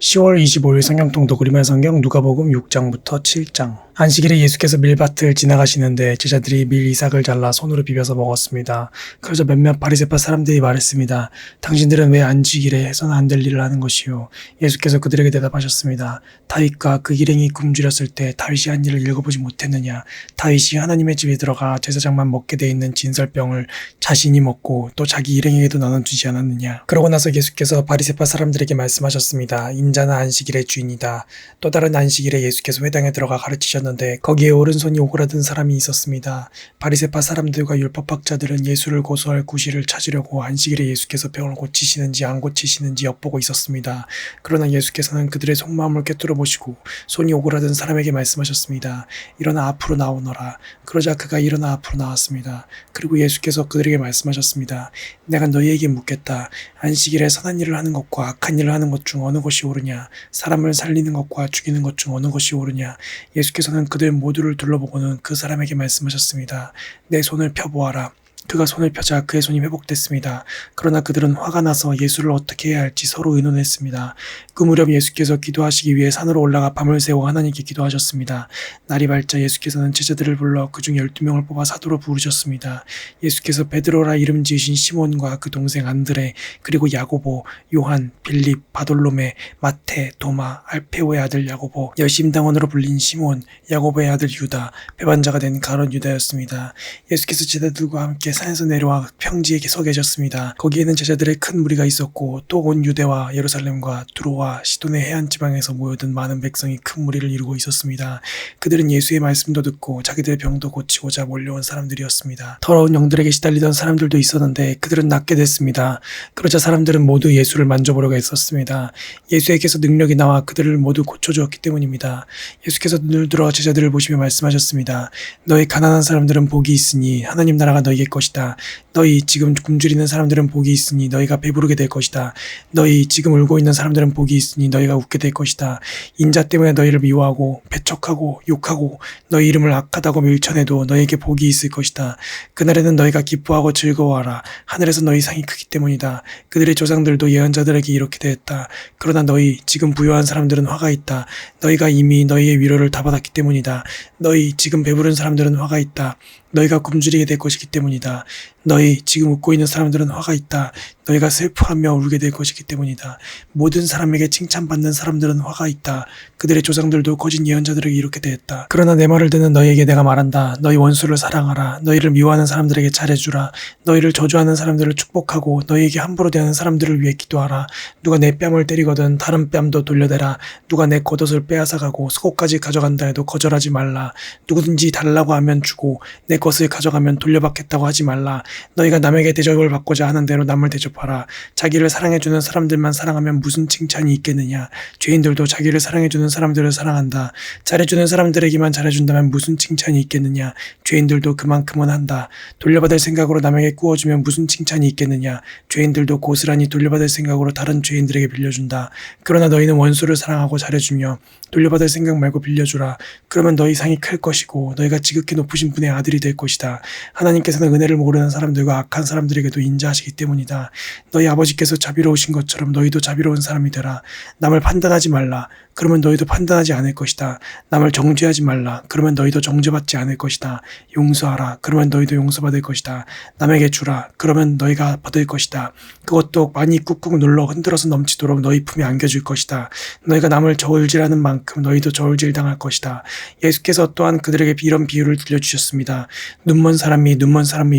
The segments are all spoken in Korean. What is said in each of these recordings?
10월 25일 성경통독 우리말 성경 누가복음 6장부터 7장. 안식일에 예수께서 밀밭을 지나가시는데 제자들이 밀 이삭을 잘라 손으로 비벼서 먹었습니다. 그러자 몇몇 바리새파 사람들이 말했습니다. 당신들은 왜 안식일에 해서는 안 될 일을 하는 것이요? 예수께서 그들에게 대답하셨습니다. 다윗과 그 일행이 굶주렸을 때 다윗이 한 일을 읽어보지 못했느냐? 다윗이 하나님의 집에 들어가 제사장만 먹게 돼 있는 진설병을 자신이 먹고 또 자기 일행에게도 나눠주지 않았느냐? 그러고 나서 예수께서 바리새파 사람들에게 말씀하셨습니다. 인자는 안식일의 주인이다. 또 다른 안식일에 예수께서 회당에 들어가 가르치셨는데 거기에 오른손이 오그라든 사람이 있었습니다. 바리새파 사람들과 율법학자들은 예수를 고소할 구실을 찾으려고 안식일에 예수께서 병을 고치시는지 안 고치시는지 엿보고 있었습니다. 그러나 예수께서는 그들의 속마음을 꿰뚫어 보시고 손이 오그라든 사람에게 말씀하셨습니다. 일어나 앞으로 나오너라. 그러자 그가 일어나 앞으로 나왔습니다. 그리고 예수께서 그들에게 말씀하셨습니다. 내가 너희에게 묻겠다. 안식일에 선한 일을 하는 것과 악한 일을 하는 것 중 어느 것이 옳으냐? 사람을 살리는 것과 죽이는 것 중 어느 것이 옳으냐? 예수께서는 그들 모두를 둘러보고는 그 사람에게 말씀하셨습니다. 내 손을 펴보아라. 그가 손을 펴자 그의 손이 회복됐습니다. 그러나 그들은 화가 나서 예수를 어떻게 해야 할지 서로 의논했습니다. 그 무렵 예수께서 기도하시기 위해 산으로 올라가 밤을 새워 하나님께 기도하셨습니다. 날이 밝자 예수께서는 제자들을 불러 그중 12명을 뽑아 사도로 부르셨습니다. 예수께서 베드로라 이름 지으신 시몬과 그 동생 안드레, 그리고 야고보, 요한, 빌립, 바돌로메, 마태, 도마, 알페오의 아들 야고보, 열심당원으로 불린 시몬, 야고보의 아들 유다, 배반자가 된 가룟 유다였습니다. 예수께서 제자들과 함께 산에서 내려와 평지에 서 계셨습니다. 거기에는 제자들의 큰 무리가 있었고 또 온 유대와 예루살렘과 두로와 시돈의 해안 지방에서 모여든 많은 백성이 큰 무리를 이루고 있었습니다. 그들은 예수의 말씀도 듣고 자기들의 병도 고치고자 몰려온 사람들이었습니다. 더러운 영들에게 시달리던 사람들도 있었는데 그들은 낫게 됐습니다. 그러자 사람들은 모두 예수를 만져보려고 했었습니다. 예수에게서 능력이 나와 그들을 모두 고쳐주었기 때문입니다. 예수께서 눈을 들어 제자들을 보시며 말씀하셨습니다. 너희 가난한 사람들은 복이 있으니 하나님 나라가 너희의 것이다. 너희 지금 굶주리는 사람들은 복이 있으니 너희가 배부르게 될 것이다. 너희 지금 울고 있는 사람들은 복이 있으니 너희가 웃게 될 것이다. 인자 때문에 너희를 미워하고 배척하고 욕하고 너희 이름을 악하다고 밀쳐내도 너희에게 복이 있을 것이다. 그날에는 너희가 기뻐하고 즐거워하라. 하늘에서 너희 상이 크기 때문이다. 그들의 조상들도 예언자들에게 이렇게 대했다. 그러나 너희 지금 부유한 사람들은 화가 있다. 너희가 이미 너희의 위로를 다 받았기 때문이다. 너희 지금 배부른 사람들은 화가 있다. 너희가 굶주리게 될 것이기 때문이다. 너희 지금 웃고 있는 사람들은 화가 있다. 너희가 슬퍼하며 울게 될 것이기 때문이다. 모든 사람에게 칭찬받는 사람들은 화가 있다. 그들의 조상들도 거짓 예언자들에게 이렇게 대했다. 그러나 내 말을 듣는 너희에게 내가 말한다. 너희 원수를 사랑하라. 너희를 미워하는 사람들에게 잘해주라. 너희를 저주하는 사람들을 축복하고 너희에게 함부로 대하는 사람들을 위해 기도하라. 누가 내 뺨을 때리거든 다른 뺨도 돌려대라. 누가 내 겉옷을 빼앗아가고 속옷까지 가져간다 해도 거절하지 말라. 누구든지 달라고 하면 주고 내 것을 가져가면 돌려받겠다고 하지 말라. 너희가 남에게 대접을 받고자 하는 대로 남을 대접하라. 자기를 사랑해주는 사람들만 사랑하면 무슨 칭찬이 있겠느냐. 죄인들도 자기를 사랑해주는 사람들을 사랑한다. 잘해주는 사람들에게만 잘해준다면 무슨 칭찬이 있겠느냐. 죄인들도 그만큼은 한다. 돌려받을 생각으로 남에게 꾸어주면 무슨 칭찬이 있겠느냐. 죄인들도 고스란히 돌려받을 생각으로 다른 죄인들에게 빌려준다. 그러나 너희는 원수를 사랑하고 잘해주며 돌려받을 생각 말고 빌려주라. 그러면 너희 상이 클 것이고 너희가 지극히 높으신 분의 아들이 될 것이다. 하나님께서는 은혜를 모르는 사람들과 악한 사람들에게도 인자하시기 때문이다. 너희 아버지께서 자비로우신 것처럼 너희도 자비로운 사람이 되라. 남을 판단하지 말라. 그러면 너희도 판단하지 않을 것이다. 남을 정죄하지 말라. 그러면 너희도 정죄받지 않을 것이다. 용서하라. 그러면 너희도 용서받을 것이다. 남에게 주라. 그러면 너희가 받을 것이다. 그것도 많이 꾹꾹 눌러 흔들어서 넘치도록 너희 품에 안겨줄 것이다. 너희가 남을 저울질하는 만큼 너희도 저울질 당할 것이다. 예수께서 또한 그들에게 이런 비유를 들려주셨습니다. 눈먼 사람이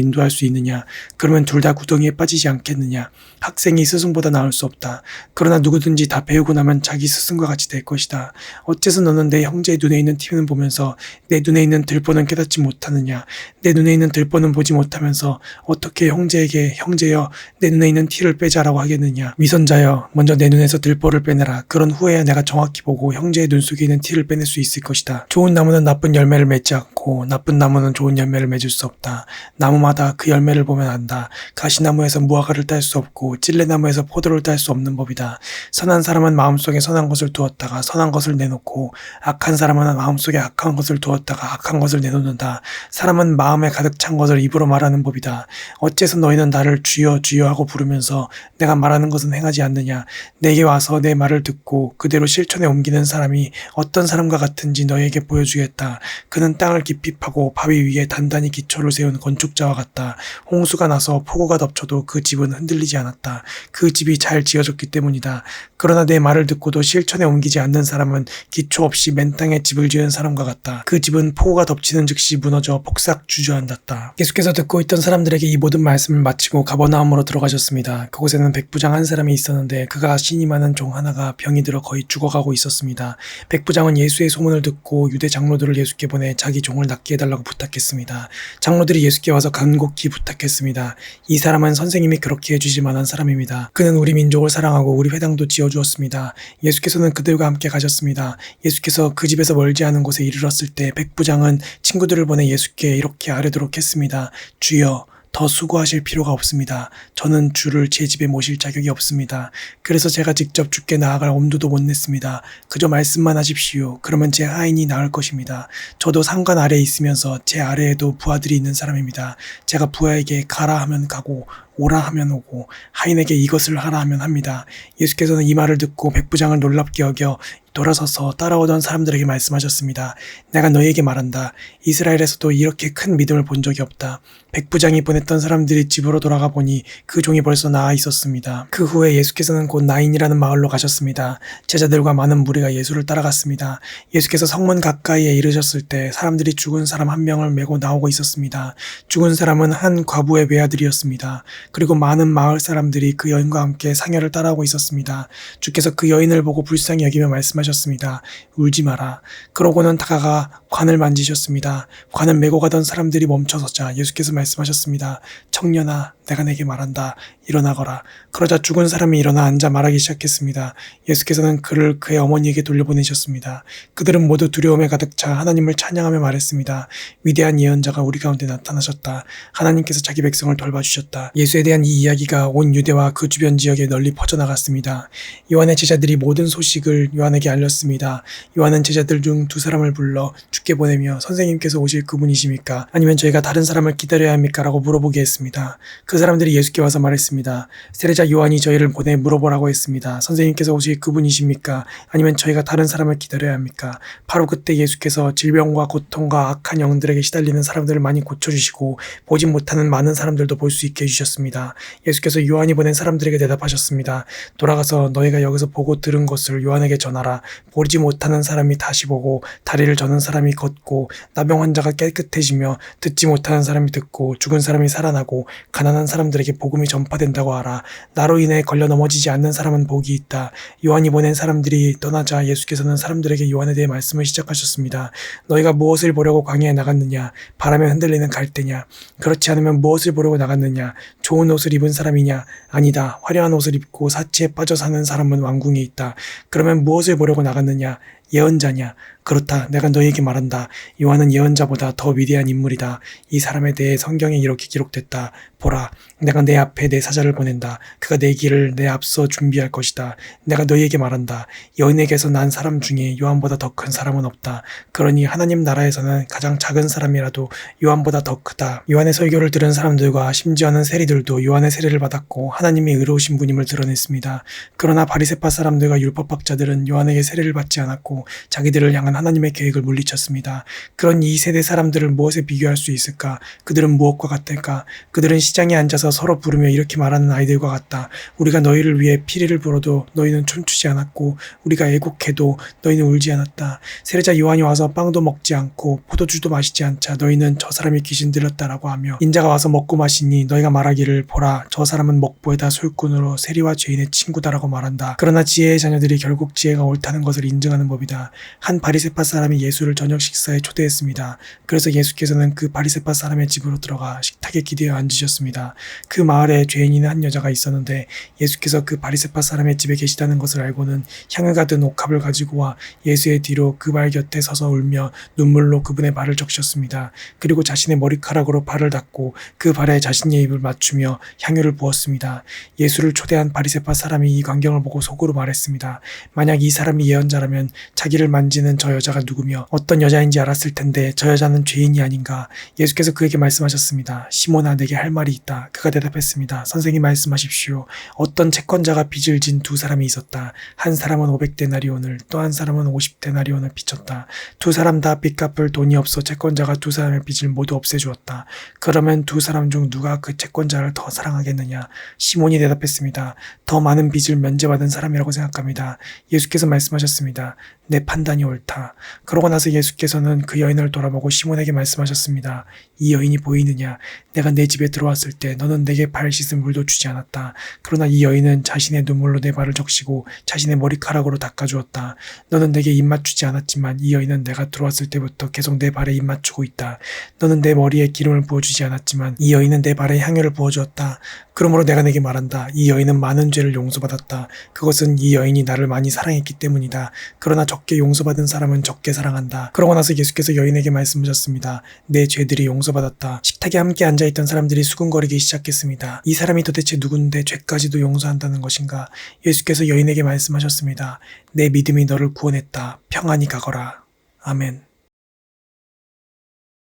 인도할 수 있느냐? 그러면 둘 다 구덩이에 빠지지 않겠느냐? 학생이 스승보다 나을 수 없다. 그러나 누구든지 다 배우고 나면 자기 스승과 같이 될 것이다. 어째서 너는 내 형제의 눈에 있는 티는 보면서 내 눈에 있는 들보는 깨닫지 못하느냐? 내 눈에 있는 들보는 보지 못하면서 어떻게 형제에게 형제여 내 눈에 있는 티를 빼자라고 하겠느냐? 위선자여 먼저 내 눈에서 들보를 빼내라. 그런 후에야 내가 정확히 보고 형제의 눈 속에 있는 티를 빼낼 수 있을 것이다. 좋은 나무는 나쁜 열매를 맺지 않고 나쁜 나무는 좋은 열매를 맺을 수 없다. 나무마다 그 열매를 보면 안다. 가시나무에서 무화과를 딸 수 없고 찔레나무에서 포도를 딸 수 없는 법이다. 선한 사람은 마음속에 선한 것을 두었다가 두었다가 선한 것을 내놓고 악한 사람은 마음속에 악한 것을 두었다가 악한 것을 내놓는다. 사람은 마음에 가득 찬 것을 입으로 말하는 법이다. 어째서 너희는 나를 주여 주여 하고 부르면서 내가 말하는 것은 행하지 않느냐. 내게 와서 내 말을 듣고 그대로 실천에 옮기는 사람이 어떤 사람과 같은지 너희에게 보여주겠다. 그는 땅을 깊이 파고 바위 위에 단단히 기초를 세운 건축자와 같다. 홍수가 나서 폭우가 덮쳐도 그 집은 흔들리지 않았다. 그 집이 잘 지어졌기 때문이다. 그러나 내 말을 듣고도 실천에 옮기지 않는 사람은 기초 없이 맨 땅에 집을 지은 사람과 같다. 그 집은 폭우가 덮치는 즉시 무너져 폭삭 주저앉았다. 계속해서 듣고 있던 사람들에게 이 모든 말씀을 마치고 가버나움으로 들어가셨습니다. 그곳에는 백부장 한 사람이 있었는데 그가 신이 많은 종 하나가 병이 들어 거의 죽어가고 있었습니다. 백부장은 예수의 소문을 듣고 유대 장로들을 예수께 보내 자기 종을 낫게 해달라고 부탁했습니다. 장로들이 예수께 와서 간곡히 부탁했습니다. 이 사람은 선생님이 그렇게 해주실 만한 사람입니다. 그는 우리 민족을 사랑하고 우리 회당도 지어주었습니다. 예수께서는 그들과 함께 가셨습니다. 예수께서 그 집에서 멀지 않은 곳에 이르렀을 때 백부장은 친구들을 보내 예수께 이렇게 아뢰도록 했습니다. 주여, 더 수고하실 필요가 없습니다. 저는 주를 제 집에 모실 자격이 없습니다. 그래서 제가 직접 주께 나아갈 엄두도 못 냈습니다. 그저 말씀만 하십시오. 그러면 제 하인이 나을 것입니다. 저도 상관 아래에 있으면서 제 아래에도 부하들이 있는 사람입니다. 제가 부하에게 가라 하면 가고 오라 하면 오고 하인에게 이것을 하라 하면 합니다. 예수께서는 이 말을 듣고 백부장을 놀랍게 여겨 돌아서서 따라오던 사람들에게 말씀하셨습니다. 내가 너희에게 말한다. 이스라엘에서도 이렇게 큰 믿음을 본 적이 없다. 백부장이 보냈던 사람들이 집으로 돌아가 보니 그 종이 벌써 나아 있었습니다. 그 후에 예수께서는 곧 나인이라는 마을로 가셨습니다. 제자들과 많은 무리가 예수를 따라갔습니다. 예수께서 성문 가까이에 이르셨을 때 사람들이 죽은 사람 한 명을 메고 나오고 있었습니다. 죽은 사람은 한 과부의 외아들이었습니다. 그리고 많은 마을 사람들이 그 여인과 함께 상여를 따라오고 있었습니다. 주께서 그 여인을 보고 불쌍히 여기며 말씀하셨습니다. 울지 마라. 그러고는 다가가 관을 만지셨습니다. 관을 메고 가던 사람들이 멈춰서자 예수께서 말씀하셨습니다. 청년아, 내가 내게 말한다. 일어나거라. 그러자 죽은 사람이 일어나 앉아 말하기 시작했습니다. 예수께서는 그를 그의 어머니에게 돌려보내셨습니다. 그들은 모두 두려움에 가득 차 하나님을 찬양하며 말했습니다. 위대한 예언자가 우리 가운데 나타나셨다. 하나님께서 자기 백성을 돌봐주셨다. 예수에 대한 이 이야기가 온 유대와 그 주변 지역에 널리 퍼져나갔습니다. 요한의 제자들이 모든 소식을 요한에게 알렸습니다. 요한은 제자들 중 두 사람을 불러 주께 보내며 선생님께서 오실 그분이십니까? 아니면 저희가 다른 사람을 기다려야 합니까? 라고 물어보게 했습니다. 그 사람들이 예수께 와서 말했습니다. 세례자 요한이 저희를 보내 물어보라고 했습니다. 선생님께서 오실 그분이십니까? 아니면 저희가 다른 사람을 기다려야 합니까? 바로 그때 예수께서 질병과 고통과 악한 영들에게 시달리는 사람들을 많이 고쳐주시고 보지 못하는 많은 사람들도 볼 수 있게 해주셨습니다. 예수께서 요한이 보낸 사람들에게 대답하셨습니다. 돌아가서 너희가 여기서 보고 들은 것을 요한에게 전하라. 보지 못하는 사람이 다시 보고 다리를 저는 사람이 걷고 나병 환자가 깨끗해지며 듣지 못하는 사람이 듣고 죽은 사람이 살아나고 가난한 사람들에게 복음이 전파된다고 하라. 나로 인해 걸려 넘어지지 않는 사람은 복이 있다. 요한이 보낸 사람들이 떠나자 예수께서는 사람들에게 요한에 대해 말씀을 시작하셨습니다. 너희가 무엇을 보려고 광야에 나갔느냐? 바람에 흔들리는 갈대냐? 그렇지 않으면 무엇을 보려고 나갔느냐? 좋은 옷을 입은 사람이냐? 아니다. 화려한 옷을 입고 사치에 빠져 사는 사람은 왕궁에 있다. 그러면 무엇을 보려고 나갔느냐? 예언자냐? 그렇다. 내가 너희에게 말한다. 요한은 예언자보다 더 위대한 인물이다. 이 사람에 대해 성경에 이렇게 기록됐다. 보라, 내가 내 앞에 내 사자를 보낸다. 그가 내 길을 내 앞서 준비할 것이다. 내가 너희에게 말한다. 여인에게서 난 사람 중에 요한보다 더 큰 사람은 없다. 그러니 하나님 나라에서는 가장 작은 사람이라도 요한보다 더 크다. 요한의 설교를 들은 사람들과 심지어는 세리들도 요한의 세례를 받았고 하나님이 의로우신 분임을 드러냈습니다. 그러나 바리새파 사람들과 율법학자들은 요한에게 세례를 받지 않았고 자기들을 향한 하나님의 계획을 물리쳤습니다. 그런 이 세대 사람들을 무엇에 비교할 수 있을까? 그들은 무엇과 같을까? 그들은 시장에 앉아서 서로 부르며 이렇게 말하는 아이들과 같다. 우리가 너희를 위해 피리를 불어도 너희는 춤추지 않았고 우리가 애곡해도 너희는 울지 않았다. 세례자 요한이 와서 빵도 먹지 않고 포도주도 마시지 않자 너희는 저 사람이 귀신 들렸다라고 하며 인자가 와서 먹고 마시니 너희가 말하기를 보라, 저 사람은 먹보에다 술꾼으로 세리와 죄인의 친구다라고 말한다. 그러나 지혜의 자녀들이 결국 지혜가 옳다는 것을 인정하는 법이다. 한 바리새파 사람이 예수를 저녁 식사에 초대했습니다. 그래서 예수께서는 그 바리새파 사람의 집으로 들어가 식탁에 기대어 앉으셨습니다. 그 마을에 죄인인 한 여자가 있었는데 예수께서 그 바리새파 사람의 집에 계시다는 것을 알고는 향유가 든 옥합을 가지고 와 예수의 뒤로 그 발 곁에 서서 울며 눈물로 그분의 발을 적셨습니다. 그리고 자신의 머리카락으로 발을 닦고 그 발에 자신의 입을 맞추며 누구며 향유를 부었습니다. 예수를 초대한 바리새파 사람이 이 광경을 보고 속으로 말했습니다. 만약 이 사람이 예언자라면 자기를 만지는 저 여자가 누구며 어떤 여자인지 알았을 텐데 저 여자는 죄인이 아닌가. 예수께서 그에게 말씀하셨습니다. 시몬아, 내게 할 말이 있다. 그가 대답했습니다. 선생님, 말씀하십시오. 어떤 채권자가 빚을 진 두 사람이 있었다. 한 사람은 500데나리온을 또 한 사람은 50데나리온을 빚졌다. 두 사람 다 빚 갚을 돈이 없어 채권자가 두 사람의 빚을 모두 없애주었다. 그러면 두 사람 중 누가 그 채권자를 더 사랑하겠느냐? 시몬이 대답했습니다. 더 많은 빚을 면제받은 사람이라고 생각합니다. 예수께서 말씀하셨습니다. 내 판단이 옳다. 그러고 나서 예수께서는 그 여인을 돌아보고 시몬에게 말씀하셨습니다. 이 여인이 보이느냐? 내가 내 집에 들어왔을 때 너는 내게 발 씻은 물도 주지 않았다. 그러나 이 여인은 자신의 눈물로 내 발을 적시고 자신의 머리카락으로 닦아주었다. 너는 내게 입 맞추지 않았지만 이 여인은 내가 들어왔을 때부터 계속 내 발에 입 맞추고 있다. 너는 내 머리에 기름을 부어주지 않았지만 이 여인은 내 발에 향유를 부어주었다. 그러므로 내가 내게 말한다. 이 여인은 많은 죄를 용서받았다. 그것은 이 여인이 나를 많이 사랑했기 때문이다. 그러나 적게 용서받은 사람은 적게 사랑한다. 그러고 나서 예수께서 여인에게 말씀하셨습니다. 내 죄들이 용서받았다. 식탁에 함께 앉아있던 사람들이 수군거리기 시작했습니다. 이 사람이 도대체 누군데 죄까지도 용서한다는 것인가? 예수께서 여인에게 말씀하셨습니다. 내 믿음이 너를 구원했다. 평안히 가거라. 아멘.